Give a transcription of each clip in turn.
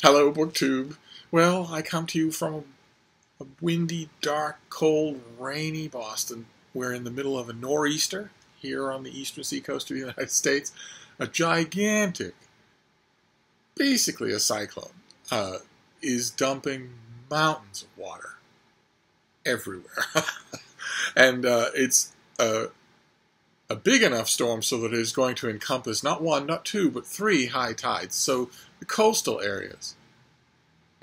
Hello, BookTube. Well, I come to you from a windy, dark, cold, rainy Boston. We're in the middle of a nor'easter here on the eastern seacoast of the United States. A gigantic, basically a cyclone, is dumping mountains of water everywhere. And it's a big enough storm so that it is going to encompass not one, not two, but three high tides. So the coastal areas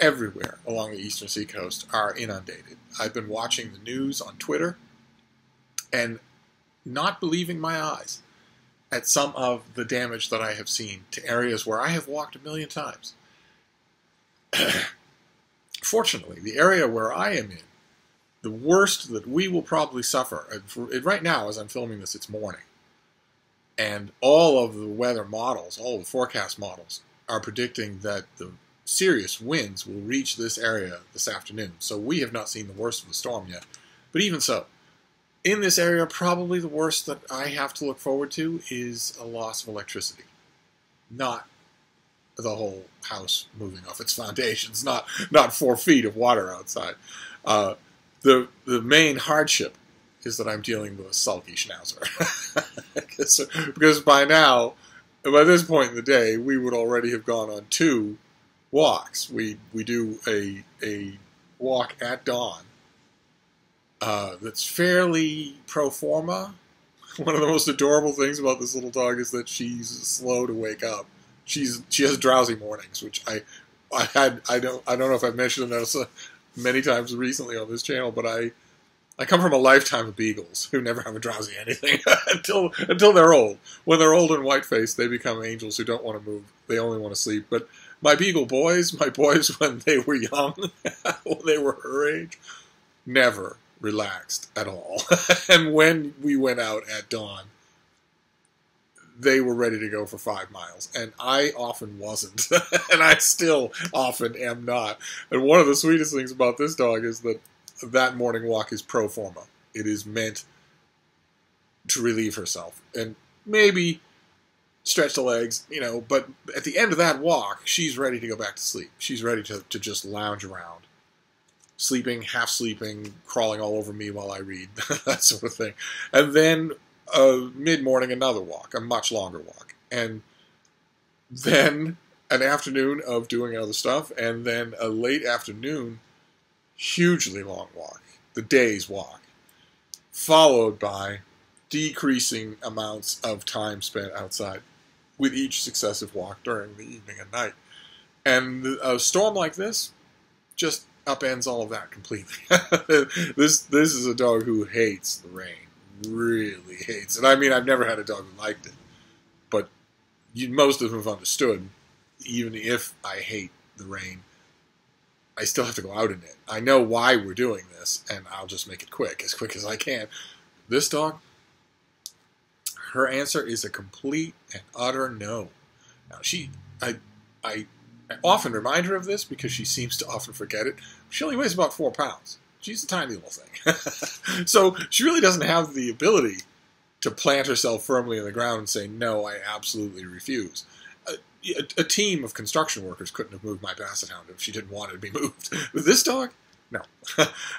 everywhere along the eastern seacoast are inundated. I've been watching the news on Twitter and not believing my eyes at some of the damage that I have seen to areas where I have walked a million times. Fortunately, the area where I am in, the worst that we will probably suffer, right now as I'm filming this, it's morning, and all of the weather models, all the forecast models, are predicting that the serious winds will reach this area this afternoon. So we have not seen the worst of the storm yet. But even so, in this area, probably the worst that I have to look forward to is a loss of electricity. Not the whole house moving off its foundations, not 4 feet of water outside. The main hardship is that I'm dealing with a sulky schnauzer. Because by this point in the day, we would already have gone on 2 walks. We do a walk at dawn that's fairly pro forma. One of the most adorable things about this little dog is that she's slow to wake up. She has drowsy mornings, which I don't know if I've mentioned that many times recently on this channel, but I come from a lifetime of beagles who never have a drowsy anything until they're old. When they're old and white-faced, they become angels who don't want to move. They only want to sleep. But my beagle boys, when they were young, when they were her age, never relaxed at all. And when we went out at dawn, they were ready to go for 5 miles. And I often wasn't. And I still often am not. And one of the sweetest things about this dog is that morning walk is pro forma. It is meant to relieve herself. And maybe stretch the legs, but at the end of that walk, she's ready to go back to sleep. She's ready to just lounge around. Sleeping, half sleeping, crawling all over me while I read, that sort of thing. And then mid-morning, another walk, a much longer walk. And then an afternoon of doing other stuff, and then a late afternoon, hugely long walk, the day's walk, followed by decreasing amounts of time spent outside with each successive walk during the evening and night. And a storm like this just upends all of that completely. This is a dog who hates the rain. Really hates it. I mean, I've never had a dog who liked it, but most of them have understood. Even if I hate the rain, I still have to go out in it. I know why we're doing this, and I'll just make it quick as I can. This dog, her answer is a complete and utter no. Now, I often remind her of this because she seems to often forget it. She only weighs about 4 pounds. She's a tiny little thing. So she really doesn't have the ability to plant herself firmly in the ground and say, no, I absolutely refuse. A team of construction workers couldn't have moved my basset hound if she didn't want it to be moved. With this dog, no.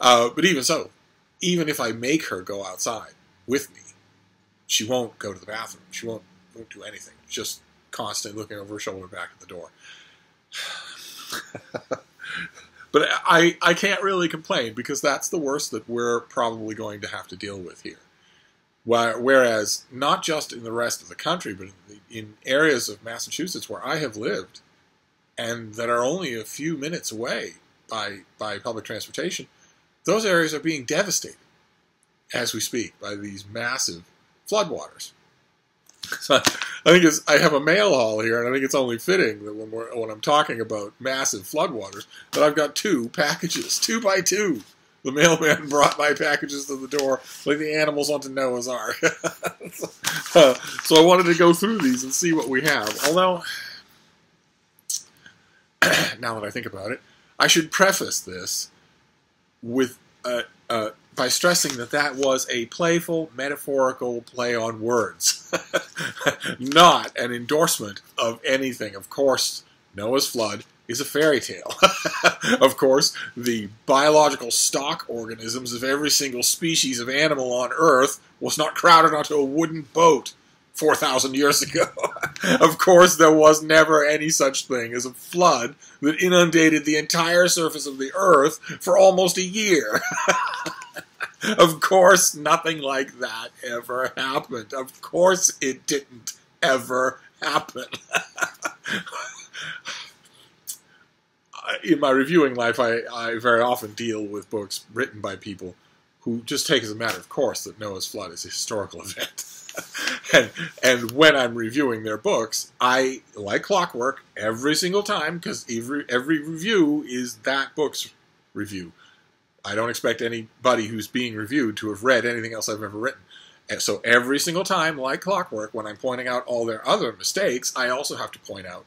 But even so, even if I make her go outside with me, she won't go to the bathroom. She won't do anything. Just constantly looking over her shoulder back at the door. But I can't really complain because that's the worst that we're probably going to have to deal with here. Whereas, not just in the rest of the country, but in areas of Massachusetts where I have lived and that are only a few minutes away by public transportation, those areas are being devastated as we speak by these massive floodwaters. So I have a mail haul here, and I think it's only fitting that when I'm talking about massive floodwaters, that I've got 2 packages, 2 by 2. The mailman brought my packages to the door like the animals onto Noah's Ark. So I wanted to go through these and see what we have. Although, now that I think about it, I should preface this with by stressing that was a playful, metaphorical play on words, not an endorsement of anything. Of course, Noah's flood is a fairy tale. Of course, the biological stock organisms of every single species of animal on Earth was not crowded onto a wooden boat 4,000 years ago. Of course, there was never any such thing as a flood that inundated the entire surface of the Earth for almost a year. Of course, nothing like that ever happened. Of course, it didn't ever happen. In my reviewing life, I very often deal with books written by people who just take as a matter of course that Noah's flood is a historical event. and when I'm reviewing their books, I, like clockwork, every single time, because every review is that book's review. I don't expect anybody who's being reviewed to have read anything else I've ever written. And so every single time, like clockwork, when I'm pointing out all their other mistakes, I also have to point out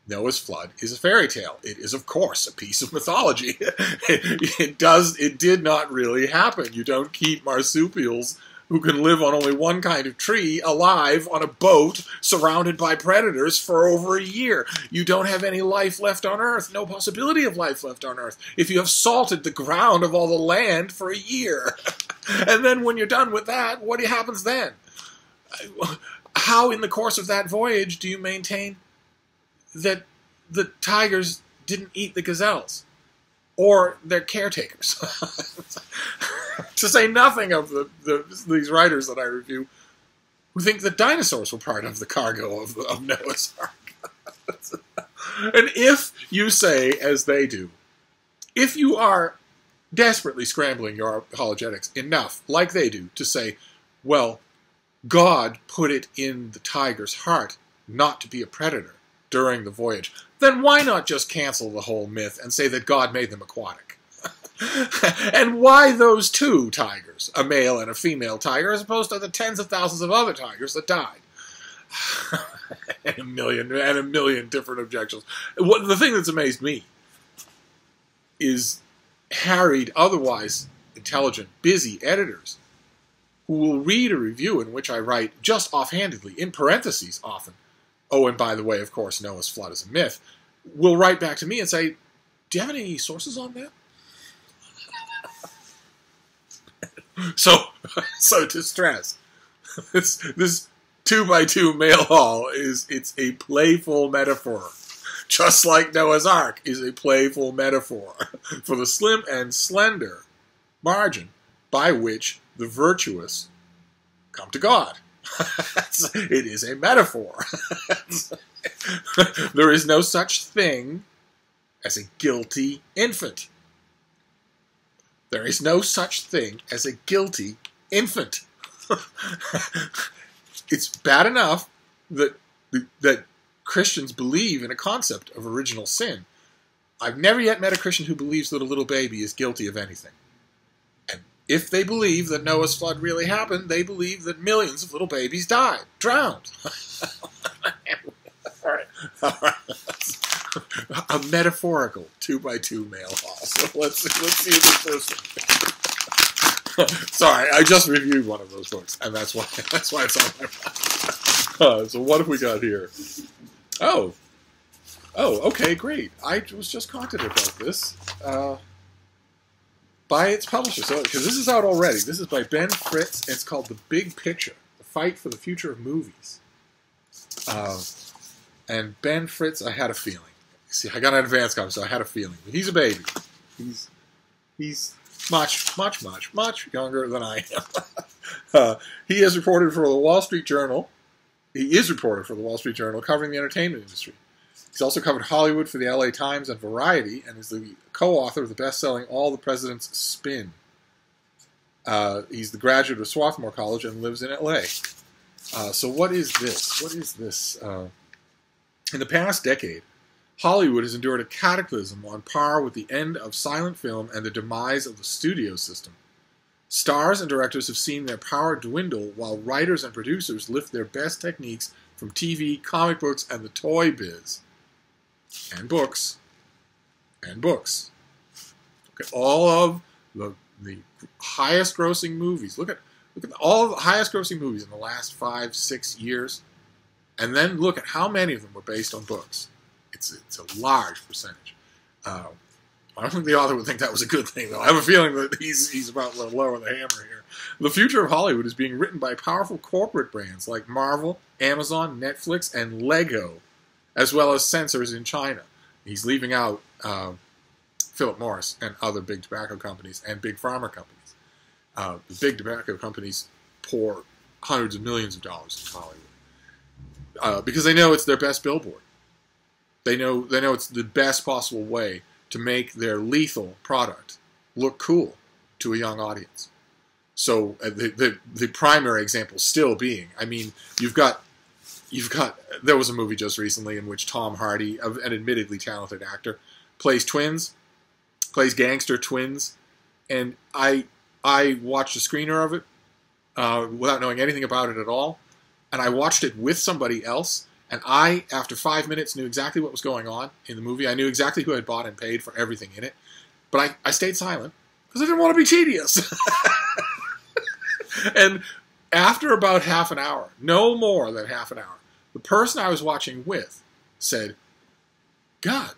Noah's flood is a fairy tale. It is, of course, a piece of mythology. It did not really happen. You don't keep marsupials who can live on only one kind of tree alive on a boat surrounded by predators for over a year. You don't have any life left on Earth, no possibility of life left on Earth, if you have salted the ground of all the land for a year. And then when you're done with that, what happens then? How in the course of that voyage do you maintain that the tigers didn't eat the gazelles? Or their caretakers? To say nothing of these writers that I review who think that dinosaurs were part of the cargo of Noah's Ark. And if you say, as they do, if you are desperately scrambling your apologetics enough, like they do, to say, well, God put it in the tiger's heart not to be a predator during the voyage, then why not just cancel the whole myth and say that God made them aquatic? And why those two tigers, a male and a female tiger, as opposed to the tens of thousands of other tigers that died? and a million different objections. The thing that's amazed me is harried, otherwise intelligent, busy editors who will read a review in which I write just offhandedly, in parentheses often, oh, and by the way, of course, Noah's flood is a myth, will write back to me and say, do you have any sources on that? So to stress, this 2x2 mail haul it's a playful metaphor. Just like Noah's Ark is a playful metaphor for the slim and slender margin by which the virtuous come to God. It is a metaphor. There is no such thing as a guilty infant. There is no such thing as a guilty infant. It's bad enough that Christians believe in a concept of original sin. I've never yet met a Christian who believes that a little baby is guilty of anything. And if they believe that Noah's flood really happened, they believe that millions of little babies died, drowned. All right. A metaphorical 2x2 mail haul. So let's see this first one. Sorry, I just reviewed one of those books, and that's why it's on my mind. So what have we got here? Oh, okay, great. I was just contacted about this by its publisher. So, because this is out already. This is by Ben Fritz. It's called The Big Picture: The Fight for the Future of Movies. And Ben Fritz, I had a feeling. See, I got an advance copy, so I had a feeling. He's a baby. He's much younger than I am. He is reported for the Wall Street Journal. He is reported for the Wall Street Journal, covering the entertainment industry. He's also covered Hollywood for the LA Times and Variety, and is the co-author of the best-selling All the President's Spin. He's the graduate of Swarthmore College and lives in LA. So what is this? What is this? In the past decade, Hollywood has endured a cataclysm on par with the end of silent film and the demise of the studio system. Stars and directors have seen their power dwindle, while writers and producers lift their best techniques from TV, comic books, and the toy biz. And books. And books. Look at all of the highest grossing movies. Look at all the highest grossing movies in the last 5-6 years. And then look at how many of them were based on books. It's it's a large percentage. I don't think the author would think that was a good thing, though. I have a feeling that he's about to lower the hammer here. The future of Hollywood is being written by powerful corporate brands like Marvel, Amazon, Netflix, and Lego, as well as censors in China. He's leaving out Philip Morris and other big tobacco companies and big pharma companies. The big tobacco companies pour hundreds of millions of dollars into Hollywood because they know it's their best billboard. They know it's the best possible way to make their lethal product look cool to a young audience. So the primary example still being, I mean, you've got there was a movie just recently in which Tom Hardy, an admittedly talented actor, plays gangster twins, and I watched a screener of it without knowing anything about it at all, and I watched it with somebody else. And I, after 5 minutes, knew exactly what was going on in the movie. I knew exactly who had bought and paid for everything in it. But I stayed silent because I didn't want to be tedious. And after about half an hour, no more than half an hour, the person I was watching with said, God,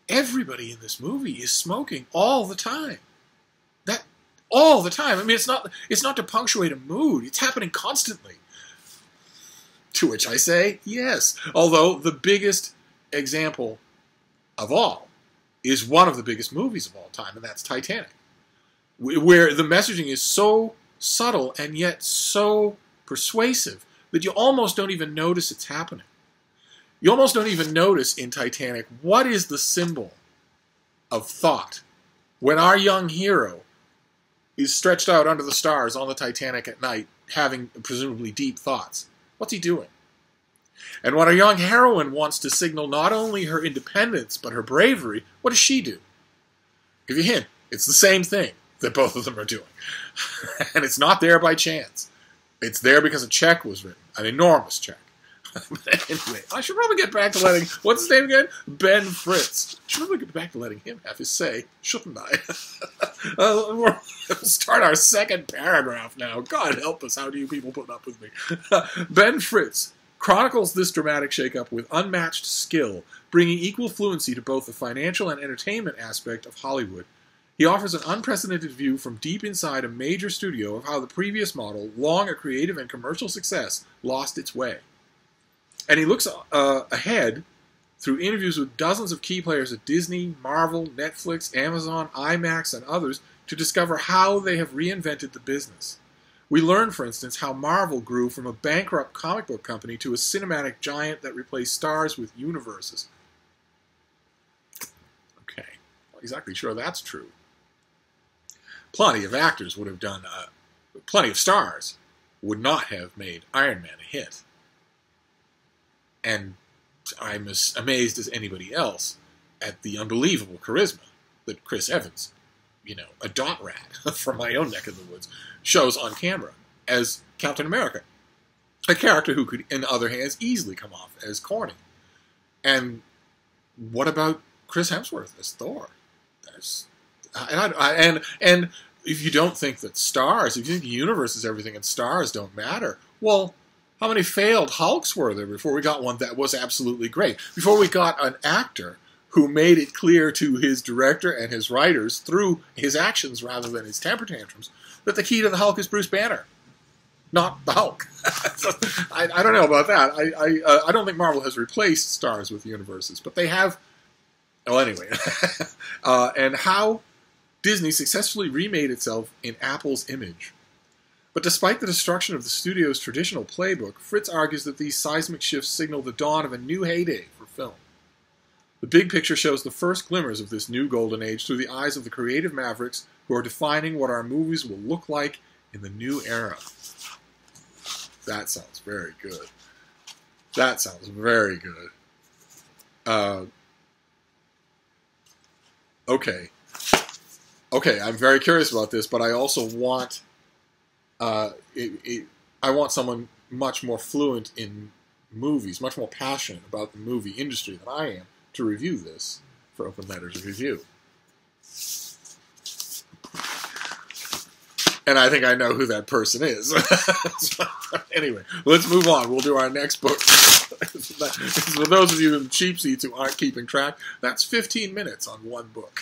everybody in this movie is smoking all the time. All the time. I mean, it's not to punctuate a mood. It's happening constantly. To which I say, yes. Although the biggest example of all is one of the biggest movies of all time, and that's Titanic, where the messaging is so subtle and yet so persuasive that you almost don't even notice it's happening. You almost don't even notice in Titanic what is the symbol of thought when our young hero is stretched out under the stars on the Titanic at night, having presumably deep thoughts. What's he doing? And when our young heroine wants to signal not only her independence, but her bravery, what does she do? Give you a hint. It's the same thing that both of them are doing. And it's not there by chance. It's there because a check was written. An enormous check. Anyway, I should probably get back to letting... What's his name again? Ben Fritz. I should probably get back to letting him have his say, shouldn't I? We'll start our second paragraph now. God help us, how do you people put up with me? Ben Fritz chronicles this dramatic shakeup with unmatched skill, bringing equal fluency to both the financial and entertainment aspect of Hollywood. He offers an unprecedented view from deep inside a major studio of how the previous model, long a creative and commercial success, lost its way. And he looks ahead through interviews with dozens of key players at Disney, Marvel, Netflix, Amazon, IMAX, and others to discover how they have reinvented the business. We learn, for instance, how Marvel grew from a bankrupt comic book company to a cinematic giant that replaced stars with universes. Okay, not exactly sure that's true. Plenty of actors would have done, plenty of stars would not have made Iron Man a hit. And I'm as amazed as anybody else at the unbelievable charisma that Chris Evans, a dot rat from my own neck of the woods, shows on camera as Captain America. A character who could, in other hands, easily come off as corny. And what about Chris Hemsworth as Thor? And if you don't think that stars, if you think the universe is everything and stars don't matter, well, how many failed Hulks were there before we got one that was absolutely great? Before we got an actor who made it clear to his director and his writers through his actions rather than his temper tantrums that the key to the Hulk is Bruce Banner, not the Hulk. So, I don't know about that. I don't think Marvel has replaced stars with universes, but they have. Well, anyway, and how Disney successfully remade itself in Apple's image. But despite the destruction of the studio's traditional playbook, Fritz argues that these seismic shifts signal the dawn of a new heyday for film. The big picture shows the first glimmers of this new golden age through the eyes of the creative mavericks who are defining what our movies will look like in the new era. That sounds very good. That sounds very good. Okay, I'm very curious about this, but I also want... I want someone much more fluent in movies, much more passionate about the movie industry than I am, to review this for Open Letters Review. And I think I know who that person is. Anyway, let's move on. We'll do our next book. For those of you in the cheap seats who aren't keeping track, that's 15 minutes on one book.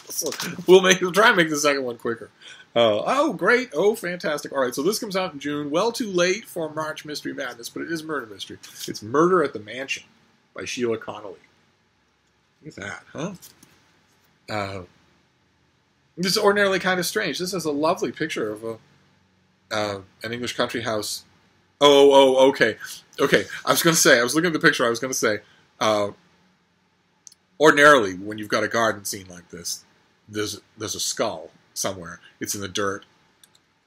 So we'll try and make the second one quicker. Oh, great. Oh, fantastic. All right, so this comes out in June. Well too late for March Mystery Madness, but it is murder mystery. It's Murder at the Mansion by Sheila Connolly. Look at that, huh? This is ordinarily kind of strange. This is a lovely picture of an English country house. Oh, okay. Okay, I was looking at the picture, I was going to say, ordinarily, when you've got a garden scene like this, there's a skull somewhere. It's in the dirt.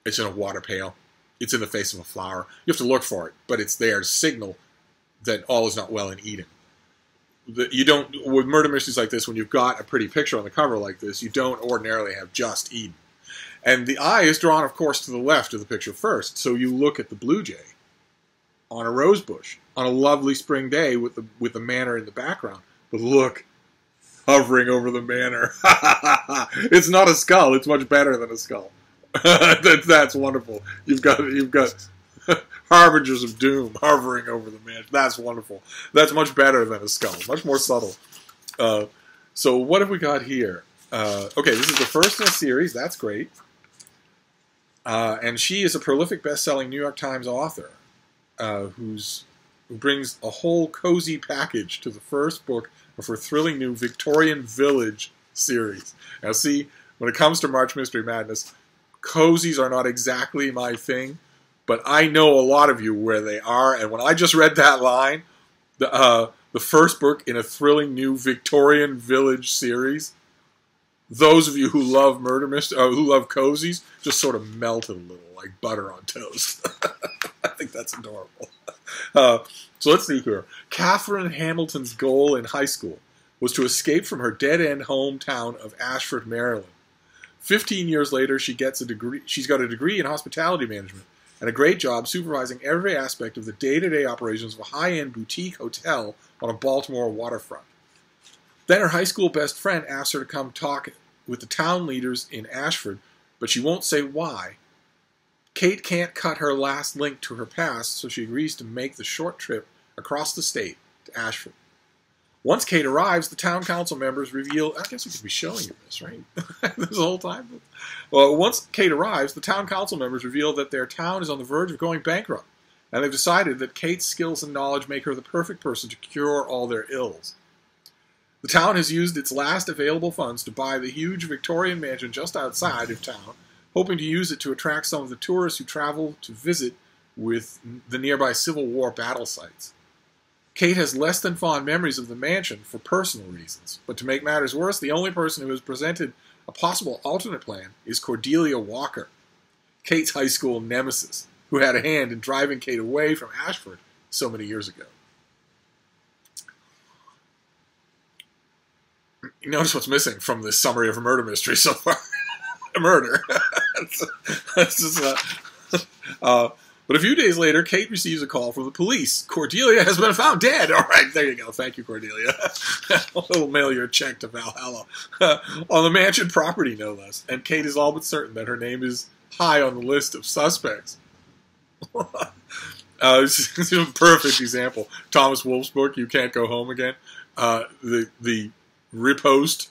It's in a water pail. It's in the face of a flower. You have to look for it, but it's there to signal that all is not well in Eden. You don't, with murder mysteries like this, when you've got a pretty picture on the cover like this, you don't ordinarily have just Eden. And the eye is drawn, of course, to the left of the picture first. So you look at the blue jay on a rose bush on a lovely spring day with the manor in the background. But look, hovering over the manor. It's not a skull. It's much better than a skull. That's wonderful. You've got harbingers of doom hovering over the mansion. That's wonderful. That's much better than a skull. Much more subtle. So what have we got here? Okay, this is the first in a series. That's great. And she is a prolific best-selling New York Times author who brings a whole cozy package to the first book of her thrilling new Victorian Village series. Now see, when it comes to March Mystery Madness, cozies are not exactly my thing, but I know a lot of you where they are, and when I just read that line, the first book in a thrilling new Victorian Village series, those of you who love murder mystery, who love cozies, just sort of melted a little like butter on toast. I think that's adorable. So let's see here. Catherine Hamilton's goal in high school was to escape from her dead-end hometown of Ashford, Maryland. 15 years later, she gets a degree. She's got a degree in hospitality management and a great job supervising every aspect of the day-to-day operations of a high-end boutique hotel on a Baltimore waterfront. Then her high school best friend asks her to come talk with the town leaders in Ashford, but she won't say why. Kate can't cut her last link to her past, so she agrees to make the short trip across the state to Ashford. Once Kate arrives, the town council members reveal... I guess we could be showing you this, right? This whole time? Well, once Kate arrives, the town council members reveal that their town is on the verge of going bankrupt, and they've decided that Kate's skills and knowledge make her the perfect person to cure all their ills. The town has used its last available funds to buy the huge Victorian mansion just outside of town, hoping to use it to attract some of the tourists who travel to visit with the nearby Civil War battle sites. Kate has less than fond memories of the mansion for personal reasons, but to make matters worse, the only person who has presented a possible alternate plan is Cordelia Walker, Kate's high school nemesis, who had a hand in driving Kate away from Ashford so many years ago. You notice what's missing from this summary of a murder mystery so far. A murder. But a few days later, Kate receives a call from the police. Cordelia has been found dead. All right, there you go. Thank you, Cordelia. We'll mail your check to Valhalla. On the mansion property, no less. And Kate is all but certain that her name is high on the list of suspects. This is a perfect example. Thomas Wolfe's book, You Can't Go Home Again. The riposte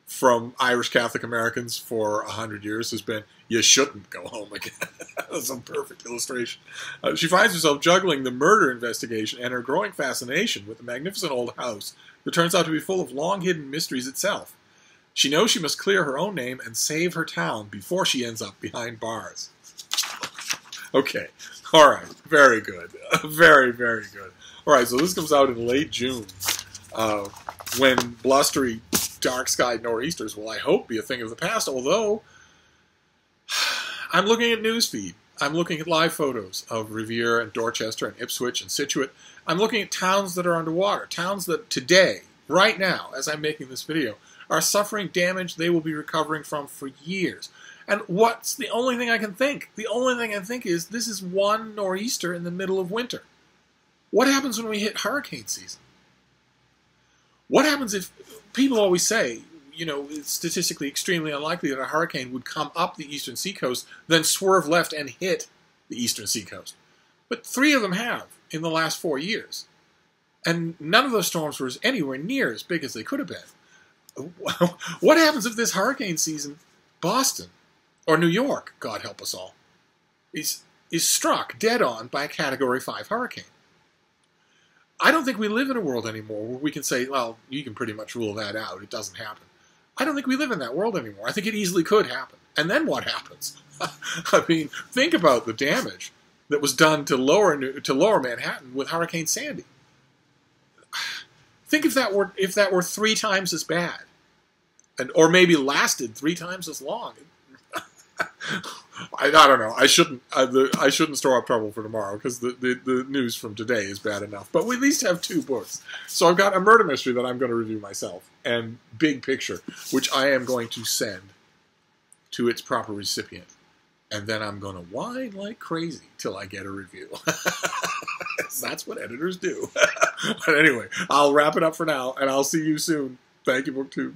from Irish Catholic Americans for 100 years has been, you shouldn't go home again. That's a perfect illustration. She finds herself juggling the murder investigation and her growing fascination with the magnificent old house that turns out to be full of long-hidden mysteries itself. She knows she must clear her own name and save her town before she ends up behind bars. Okay. All right. Very good. Very, very good. All right, so this comes out in late June, when blustery, dark-skied nor'easters will, I hope, be a thing of the past, although I'm looking at newsfeed. I'm looking at live photos of Revere and Dorchester and Ipswich and Scituate. I'm looking at towns that are underwater, towns that today, right now, as I'm making this video, are suffering damage they will be recovering from for years. And what's the only thing I can think? The only thing I can think is this is one nor'easter in the middle of winter. What happens when we hit hurricane season? What happens if people always say, it's statistically extremely unlikely that a hurricane would come up the eastern seacoast, then swerve left and hit the eastern seacoast. But 3 of them have in the last 4 years. And none of those storms were anywhere near as big as they could have been. What happens if this hurricane season, Boston, or New York, God help us all, is struck dead on by a Category 5 hurricane? I don't think we live in a world anymore where we can say, well, you can pretty much rule that out. It doesn't happen. I don't think we live in that world anymore. I think it easily could happen. And then what happens? I mean, think about the damage that was done to lower Manhattan with Hurricane Sandy. Think if that were 3 times as bad, or maybe lasted 3 times as long. I don't know. I shouldn't store up trouble for tomorrow because the news from today is bad enough. But we at least have 2 books. So I've got a murder mystery that I'm going to review myself, and Big Picture, which I am going to send to its proper recipient. And then I'm going to whine like crazy till I get a review. That's what editors do. But anyway, I'll wrap it up for now, and I'll see you soon. Thank you, BookTube.